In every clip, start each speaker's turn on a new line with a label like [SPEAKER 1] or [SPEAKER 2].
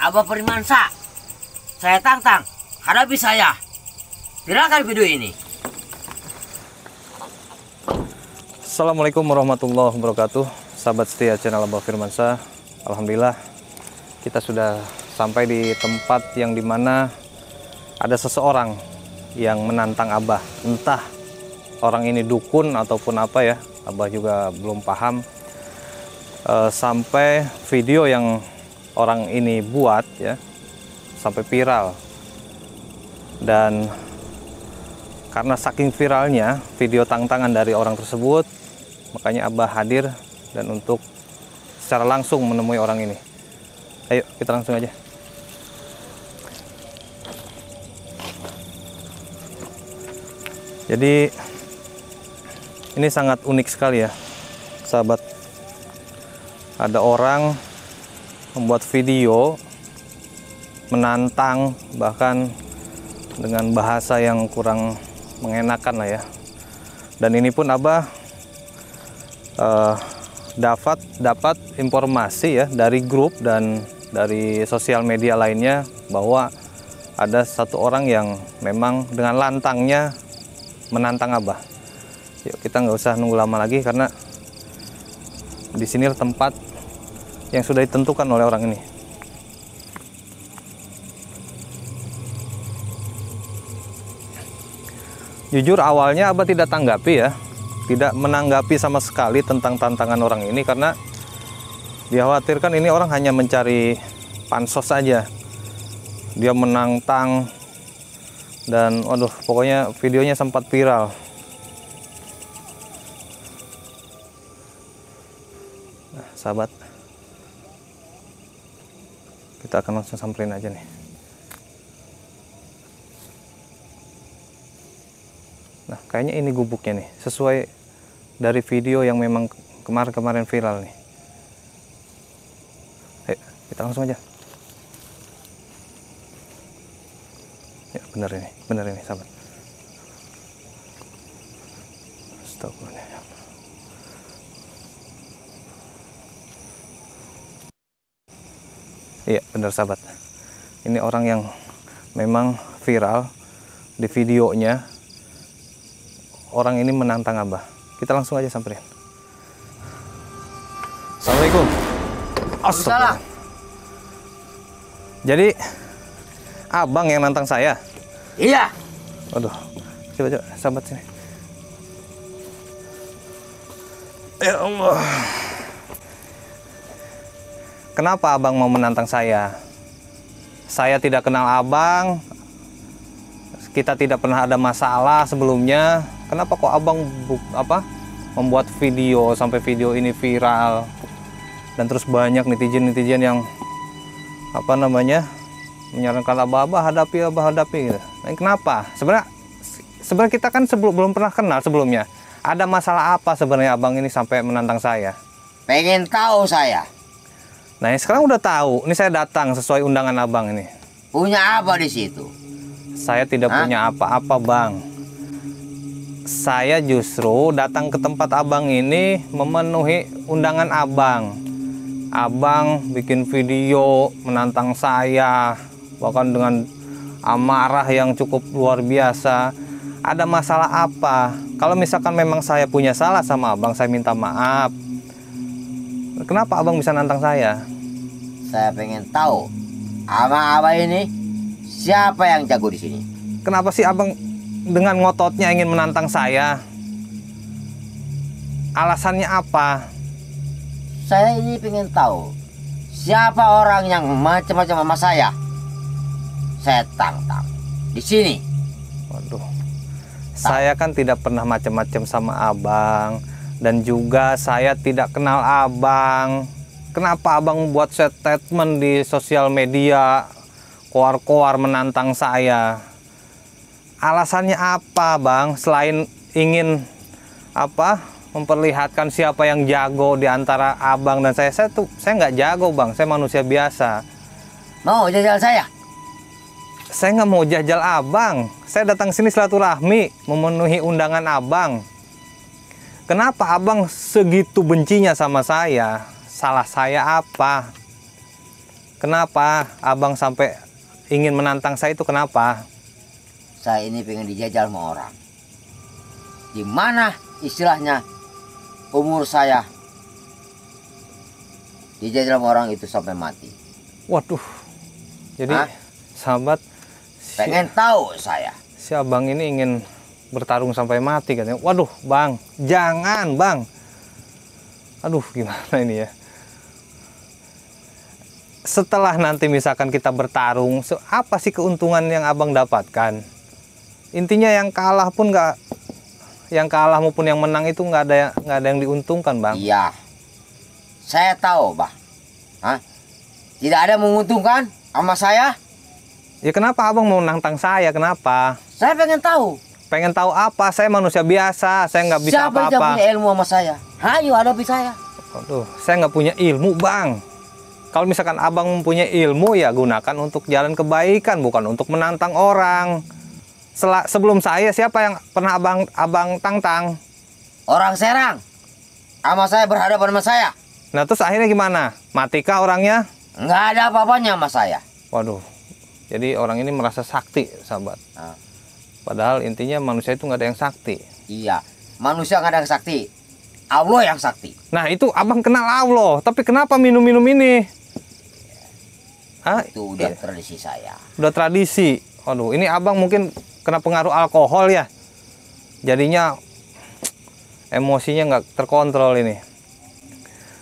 [SPEAKER 1] Abah Firmansyah, saya tantang, hadapi saya. Viralkan video ini.
[SPEAKER 2] Assalamualaikum warahmatullahi wabarakatuh. Sahabat setia channel Abah Firmansyah. Alhamdulillah kita sudah sampai di tempat yang dimana ada seseorang yang menantang Abah. Entah orang ini dukun ataupun apa ya, Abah juga belum paham. Sampai video yang orang ini buat ya sampai viral, dan karena saking viralnya video tantangan dari orang tersebut, makanya Abah hadir dan untuk secara langsung menemui orang ini. Ayo kita langsung aja. Jadi ini sangat unik sekali ya sahabat. Ada orang membuat video menantang, bahkan dengan bahasa yang kurang mengenakan lah ya. Dan ini pun Abah dapat informasi ya dari grup dan dari sosial media lainnya bahwa ada satu orang yang memang dengan lantangnya menantang Abah. Yuk kita nggak usah nunggu lama lagi, karena di sini tempat yang sudah ditentukan oleh orang ini. Jujur awalnya Abah tidak tanggapi ya, tidak menanggapi sama sekali tentang tantangan orang ini, karena dikhawatirkan ini orang hanya mencari pansos saja. Dia menantang dan waduh, pokoknya videonya sempat viral. Nah, sahabat, kita akan langsung samperin aja nih. Nah, kayaknya ini gubuknya nih, sesuai dari video yang memang kemarin viral nih. Ayo, kita langsung aja. Ya, benar ini sahabat. Astagfirullah. Iya, benar sahabat. Ini orang yang memang viral di videonya. Orang ini menantang Abah. Kita langsung aja samperin. Assalamualaikum. Assalamualaikum. Jadi Abang yang nantang saya?
[SPEAKER 1] Iya.
[SPEAKER 2] Waduh, coba sahabat sini. Ya Allah. Kenapa Abang mau menantang saya? Saya tidak kenal Abang. Kita tidak pernah ada masalah sebelumnya. Kenapa kok Abang membuat video sampai video ini viral, dan terus banyak netizen yang menyarankan Abah hadapi gitu. Nah, kenapa? Sebenarnya kita kan belum pernah kenal sebelumnya. Ada masalah apa sebenarnya Abang ini sampai menantang saya?
[SPEAKER 1] Pengen tahu saya.
[SPEAKER 2] Nah, sekarang udah tahu. Ini saya datang sesuai undangan Abang ini.
[SPEAKER 1] Punya apa di situ?
[SPEAKER 2] Saya tidak punya apa-apa, Bang. Saya justru datang ke tempat Abang ini memenuhi undangan Abang. Abang bikin video menantang saya, bahkan dengan amarah yang cukup luar biasa. Ada masalah apa? Kalau misalkan memang saya punya salah sama Abang, saya minta maaf. Kenapa Abang bisa nantang saya?
[SPEAKER 1] Saya pengen tahu, sama Abah ini siapa yang jago di sini?
[SPEAKER 2] Kenapa sih Abang dengan ngototnya ingin menantang saya? Alasannya apa?
[SPEAKER 1] Saya ini pengen tahu siapa orang yang macam-macam sama saya. Saya tantang di sini.
[SPEAKER 2] Waduh, saya kan tidak pernah macam-macam sama Abang, dan juga saya tidak kenal Abang. Kenapa Abang buat statement di sosial media, koar-koar menantang saya? Alasannya apa, Bang? Selain ingin memperlihatkan siapa yang jago di antara Abang dan saya nggak jago, Bang. Saya manusia biasa.
[SPEAKER 1] Mau jajal saya?
[SPEAKER 2] Saya nggak mau jajal Abang. Saya datang sini silaturahmi, memenuhi undangan Abang. Kenapa Abang segitu bencinya sama saya? Salah saya apa? Kenapa abang sampai ingin menantang saya itu kenapa?
[SPEAKER 1] Saya ini pengen dijajal sama orang. Gimana istilahnya umur saya dijajal sama orang itu sampai mati.
[SPEAKER 2] Waduh. Jadi
[SPEAKER 1] Hah?
[SPEAKER 2] sahabat,
[SPEAKER 1] Pengen tahu saya.
[SPEAKER 2] si abang ini ingin bertarung sampai mati katanya. Waduh bang, jangan bang. Aduh gimana ini ya. Setelah nanti misalkan kita bertarung, apa sih keuntungan yang abang dapatkan? Intinya yang kalah pun nggak, yang kalah maupun yang menang itu nggak ada yang diuntungkan bang.
[SPEAKER 1] Iya, saya tahu, Bah. Hah? Tidak ada yang menguntungkan sama saya.
[SPEAKER 2] Ya kenapa abang mau nantang saya? Kenapa?
[SPEAKER 1] Saya pengen tahu.
[SPEAKER 2] Pengen tahu apa? Saya manusia biasa, saya nggak bisa
[SPEAKER 1] Siapa yang
[SPEAKER 2] apa-apa.
[SPEAKER 1] punya ilmu sama saya? Ayo hadapi saya.
[SPEAKER 2] Aduh, saya nggak punya ilmu bang. Kalau misalkan abang mempunyai ilmu ya gunakan untuk jalan kebaikan, bukan untuk menantang orang. Sebelum saya siapa yang pernah abang tantang?
[SPEAKER 1] Orang Serang sama saya berhadapan sama saya.
[SPEAKER 2] Nah terus akhirnya gimana? Matikah orangnya?
[SPEAKER 1] Nggak ada apa-apanya sama saya.
[SPEAKER 2] Waduh, jadi orang ini merasa sakti sahabat.
[SPEAKER 1] Nah,
[SPEAKER 2] Padahal intinya manusia itu nggak ada yang sakti.
[SPEAKER 1] iya, manusia nggak ada yang sakti. Allah yang sakti.
[SPEAKER 2] Nah itu abang kenal Allah, tapi kenapa minum-minum ini? Hah?
[SPEAKER 1] Itu udah tradisi saya.
[SPEAKER 2] Udah tradisi. Waduh, ini abang mungkin kena pengaruh alkohol ya. Jadinya emosinya nggak terkontrol ini.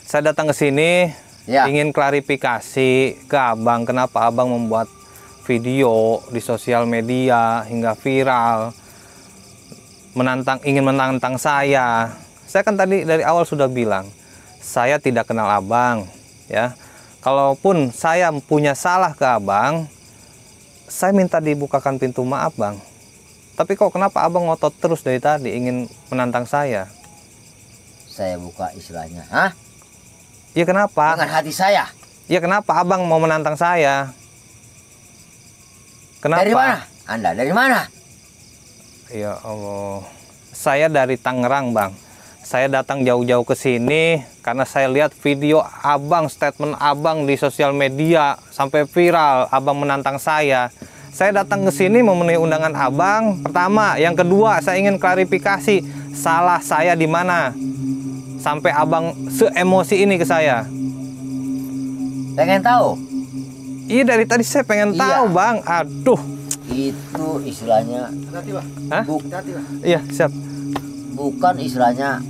[SPEAKER 2] Saya datang ke sini
[SPEAKER 1] Ya.
[SPEAKER 2] ingin klarifikasi ke abang kenapa abang membuat video di sosial media hingga viral ingin menantang saya. Saya kan tadi dari awal sudah bilang, saya tidak kenal abang ya. Kalaupun saya punya salah ke abang, saya minta dibukakan pintu maaf bang. Tapi kok kenapa abang ngotot terus dari tadi ingin menantang saya?
[SPEAKER 1] Saya buka istilahnya. Hah?
[SPEAKER 2] Ya kenapa?
[SPEAKER 1] Dengan hati saya.
[SPEAKER 2] Ya kenapa abang mau menantang saya? Kenapa?
[SPEAKER 1] Dari mana? Anda dari mana?
[SPEAKER 2] Ya Allah. Saya dari Tangerang bang. Saya datang jauh-jauh ke sini karena saya lihat video abang, statement abang di sosial media sampai viral, abang menantang saya. Saya datang ke sini memenuhi undangan abang. Pertama, yang kedua, saya ingin klarifikasi salah saya di mana sampai abang se-emosi ini ke saya.
[SPEAKER 1] Pengen tahu?
[SPEAKER 2] Iya dari tadi saya pengen
[SPEAKER 1] Iya.
[SPEAKER 2] tahu bang. Aduh.
[SPEAKER 1] Itu istilahnya.
[SPEAKER 2] Hah?
[SPEAKER 1] Buk-
[SPEAKER 2] Iya siap.
[SPEAKER 1] bukan istilahnya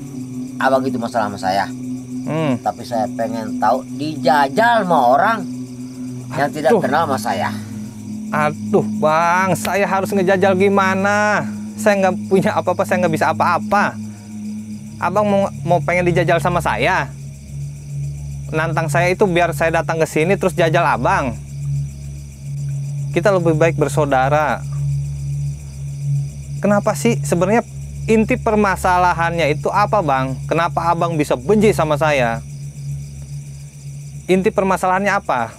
[SPEAKER 1] abang itu masalah sama saya. Tapi saya pengen tahu dijajal sama orang yang tidak
[SPEAKER 2] Aduh.
[SPEAKER 1] kenal sama saya.
[SPEAKER 2] Aduh bang, saya harus ngejajal gimana? Saya nggak punya apa-apa, saya nggak bisa apa-apa. Abang mau pengen dijajal sama saya? Nantang saya itu biar saya datang ke sini terus jajal abang. Kita lebih baik bersaudara. Kenapa sih sebenarnya inti permasalahannya itu apa bang? Kenapa abang bisa benci sama saya? Inti permasalahannya apa?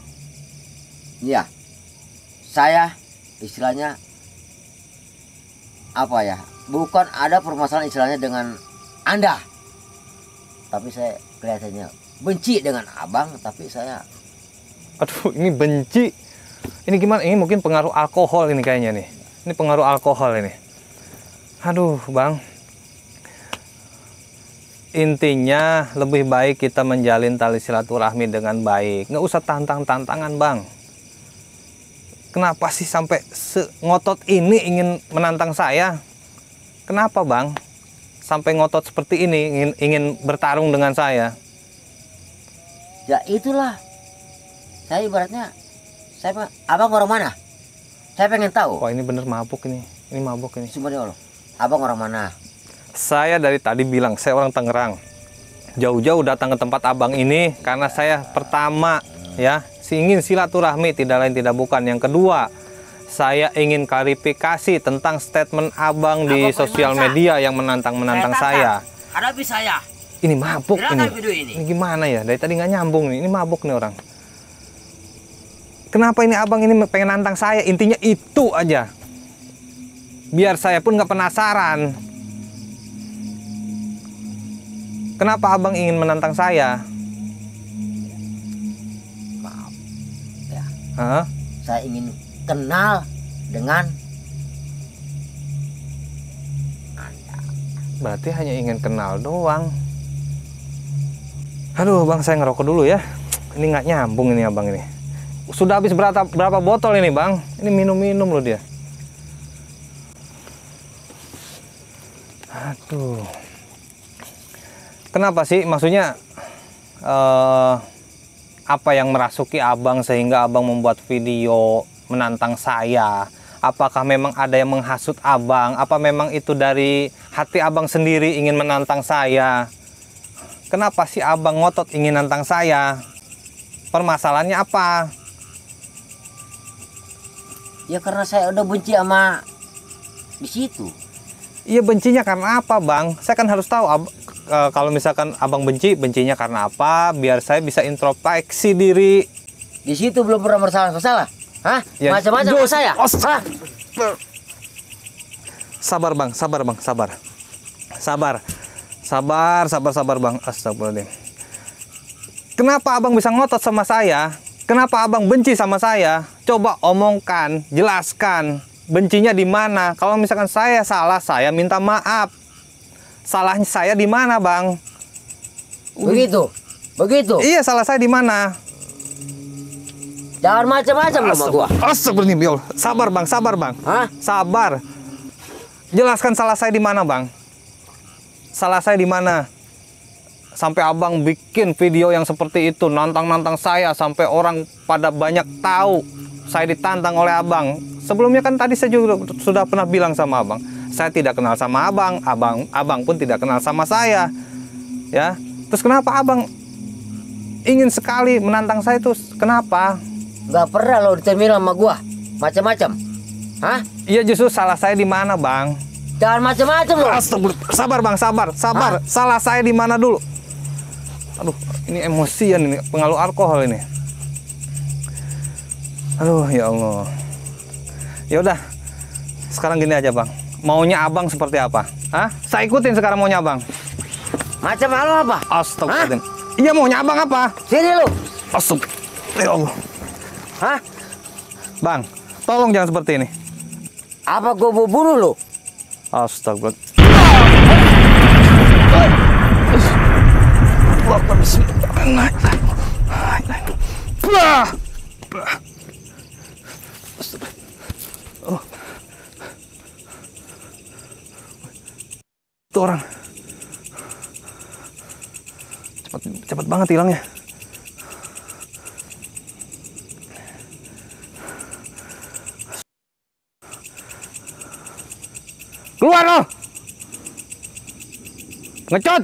[SPEAKER 1] Iya. Saya istilahnya apa ya? Bukan ada permasalahan istilahnya dengan Anda. Tapi saya kelihatannya benci dengan abang, tapi saya
[SPEAKER 2] Aduh, ini benci. Ini gimana? Ini mungkin pengaruh alkohol ini kayaknya nih. Ini pengaruh alkohol ini. Aduh, bang. Intinya lebih baik kita menjalin tali silaturahmi dengan baik. Nggak usah tantangan, bang. Kenapa sih sampai ngotot ini ingin menantang saya? Kenapa, bang? Sampai ngotot seperti ini ingin bertarung dengan saya?
[SPEAKER 1] ya itulah. Saya ibaratnya abang orang mana? Saya pengen tahu.
[SPEAKER 2] Wah, ini bener mabuk ini. Ini mabuk ini.
[SPEAKER 1] Sebenarnya Allah. Abang orang mana?
[SPEAKER 2] Saya dari tadi bilang saya orang Tangerang. Jauh-jauh datang ke tempat abang ini karena saya pertama ya ingin silaturahmi, tidak lain tidak bukan. Yang kedua, saya ingin klarifikasi tentang statement abang di sosial media yang menantang saya.
[SPEAKER 1] Hadapi saya.
[SPEAKER 2] Ini mabuk
[SPEAKER 1] Gerakan
[SPEAKER 2] ini.
[SPEAKER 1] video ini.
[SPEAKER 2] Ini gimana ya? Dari tadi nggak nyambung nih. Ini mabuk nih orang. Kenapa ini abang ini pengen nantang saya? Intinya itu aja. Biar saya pun nggak penasaran. Kenapa abang ingin menantang saya?
[SPEAKER 1] Maaf.
[SPEAKER 2] Hah?
[SPEAKER 1] Saya ingin kenal dengan Anda.
[SPEAKER 2] Berarti hanya ingin kenal doang. Aduh bang, saya ngerokok dulu ya. Ini nggak nyambung ini abang ini. Sudah habis berapa botol ini bang? Ini minum-minum loh dia. Aduh. Kenapa sih? Maksudnya apa yang merasuki abang sehingga abang membuat video menantang saya? Apakah memang ada yang menghasut abang? Apa memang itu dari hati abang sendiri ingin menantang saya? Kenapa sih abang ngotot ingin nantang saya? Permasalahannya apa?
[SPEAKER 1] Ya karena saya udah benci sama di situ.
[SPEAKER 2] Iya, bencinya karena apa bang? Saya kan harus tahu kalau misalkan abang bencinya karena apa? Biar saya bisa introspeksi diri.
[SPEAKER 1] Di situ belum pernah bersalah. Hah?
[SPEAKER 2] Ya,
[SPEAKER 1] Macam-macam sama saya. Hah?
[SPEAKER 2] Sabar bang, sabar bang, sabar. Sabar bang. Astagfirullahaladzim. Kenapa abang bisa ngotot sama saya? Kenapa abang benci sama saya? Coba omongkan, jelaskan. Bencinya di mana? Kalau misalkan saya salah, saya minta maaf. Salahnya saya di mana, bang?
[SPEAKER 1] Begitu.
[SPEAKER 2] Iya, salah saya di mana?
[SPEAKER 1] Jangan macam-macam sama gua.
[SPEAKER 2] Astagfirullahaladzim. Sabar bang.
[SPEAKER 1] Hah?
[SPEAKER 2] Sabar. Jelaskan salah saya di mana, bang? Salah saya di mana? Sampai abang bikin video yang seperti itu, nantang saya sampai orang pada banyak tahu saya ditantang oleh abang. Sebelumnya kan tadi saya juga sudah pernah bilang sama abang, saya tidak kenal sama abang pun tidak kenal sama saya. Ya. Terus kenapa abang ingin sekali menantang saya itu? Kenapa?
[SPEAKER 1] Gak pernah lo diterima sama gua. Macam-macam. Hah?
[SPEAKER 2] Iya, justru salah saya di mana, bang?
[SPEAKER 1] Jangan macam-macam lo.
[SPEAKER 2] Astagfirullah. Sabar bang, sabar. Salah saya di mana dulu? Aduh, ini emosian ini, pengaruh alkohol ini. Aduh, ya Allah. Ya udah, sekarang gini aja bang. Maunya abang seperti apa? Hah? Saya ikutin sekarang maunya abang.
[SPEAKER 1] Macam lo apa?
[SPEAKER 2] Astagfirullahaladzim. Iya, maunya abang apa?
[SPEAKER 1] Sini lo.
[SPEAKER 2] Astagfirullah. Ya Allah.
[SPEAKER 1] Hah?
[SPEAKER 2] Bang, tolong jangan seperti ini.
[SPEAKER 1] Apa gua mau bunuh lo?
[SPEAKER 2] Astagfirullah. Itu orang cepat banget hilangnya. Keluar lo, ngecut.